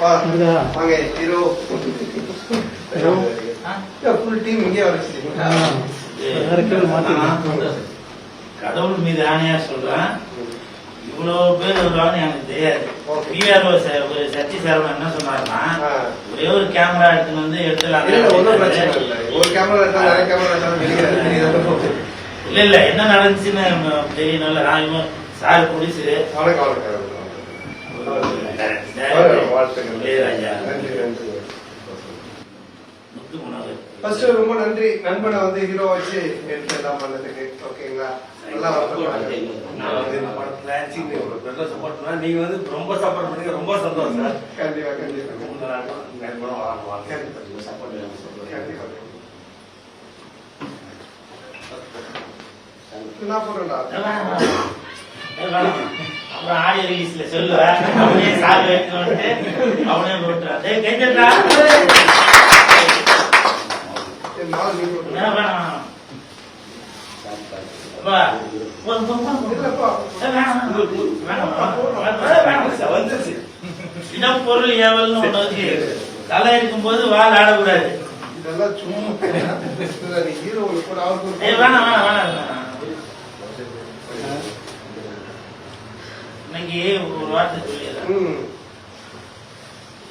வாங்க hero full team இங்கே வச்சிருக்கீங்க. கடவுள் மீது ஆணையா சொல்றேன், இவ்வளவு பேர் வருவாங்கன்னு எனக்கு தெரியாது. பிஆர்ஓ ஒரு சத்தி சார் என்ன சொன்னாருன்னா, ஒரே ஒரு கேமரா எடுத்துன்னு வந்து எடுத்துலாம். ஒரு கேமரா எடுத்தா நிறைய கேமரா இல்ல என்ன நடந்துச்சுன்னு தெரியணும்ல. நான் சார் போலீஸு ஃபர்ஸ்ட் ரொம்ப நன்றி. நண்பனை வந்து ஹீரோ வச்சு எடுத்து எல்லாம் பண்ணதுக்கு ஓகேங்களா. நல்லா நீங்க வந்து ரொம்ப சப்போர்ட் பண்ணீங்க, ரொம்ப சந்தோஷம் சார். கண்டிப்பா கண்டிப்பா நான் போறேன்டா. அப்புறம் ஆடியோ ரிலீஸ்ல சொல்லுவேன், அவனே சார் வைக்கணும்ட்டு அவனே போட்டுறான். கேட்டுடா இடப்பொருள் ஏவல்னு ஒண்ணு இருக்கு. தலை இருக்கும் போது வால் ஆடக்கூடாது. இதெல்லாம் சும்மா ஹீரோ வேணாம் வேணாம் வேணாம். இன்னைக்கு ஒரு வார்த்தை சொல்லிடுறேன்.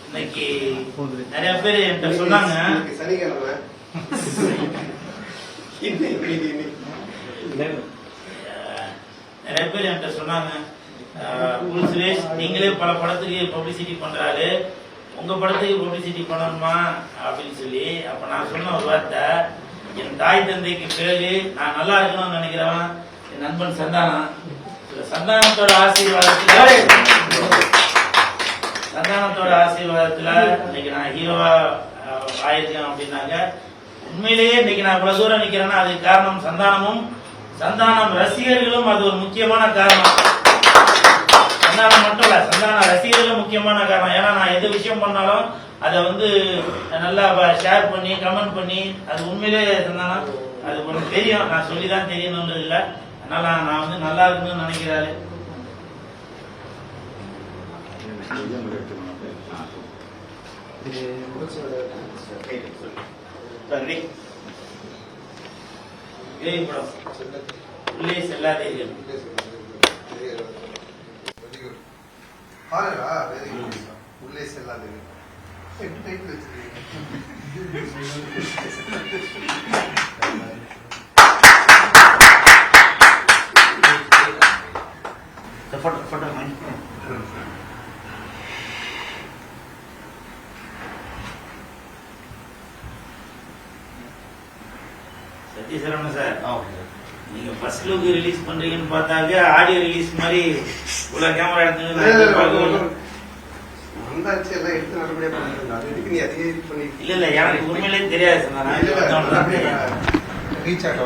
இன்னைக்கு நிறைய பேர் என்கிட்ட சொன்னாங்க, சனிக்கிழமை நிறைய பேர் என்கிட்ட சொன்னாங்க, சுரேஷ் நீங்களே பல படத்துக்கு பப்ளிசிட்டி பண்றாரு, உங்க படத்துக்கு பப்ளிசிட்டி பண்ணணுமா அப்படின்னு சொல்லி. அப்ப நான் சொன்ன ஒரு வார்த்தை, என் தாய் தந்தைக்கு பிறகு நான் நல்லா இருக்கணும்னு நினைக்கிறவன் என் நண்பன் சந்தானம். சந்தானத்தோட ஆசீர்வாதத்துல இன்னைக்கு நான் ஹீரோவா ஆயிருக்கேன் அப்படின்னாங்க. உண்மையிலேயே இன்னைக்கு நான் இவ்வளவு தூரம் நிக்கிறேன்னா அதுக்கு காரணம் சந்தானமும் சந்தானம் ரசிகர்களும். அது ஒரு முக்கியமான காரணம். சந்தானம் மட்டும் இல்ல, சந்தான ரசிகர்களும் முக்கியமான காரணம். ஏன்னா நான் எது விஷயம் பண்ணாலும் அதை வந்து நல்லா ஷேர் பண்ணி கமெண்ட் பண்ணி, அது உண்மையிலேயே சந்தானம் அது உனக்கு தெரியும், நான் சொல்லிதான் தெரியணும்ன்றது இல்லை. அதனால நான் வந்து நல்லா இருக்குன்னு நினைக்கிறாரு. உள்ளே செல்லாதீர்கள். உள்ளே செல்லாதீர்கள். சத்யசரவணன் சார், நீங்க ஃபர்ஸ்ட் லுக் ரிலீஸ் பண்றீங்கன்னு பார்த்தாங்க ஆடியோ ரிலீஸ் மாதிரி இவ்வளவு கேமரா எடுத்து இல்ல எனக்கு உண்மையிலேயே தெரியாது சார்.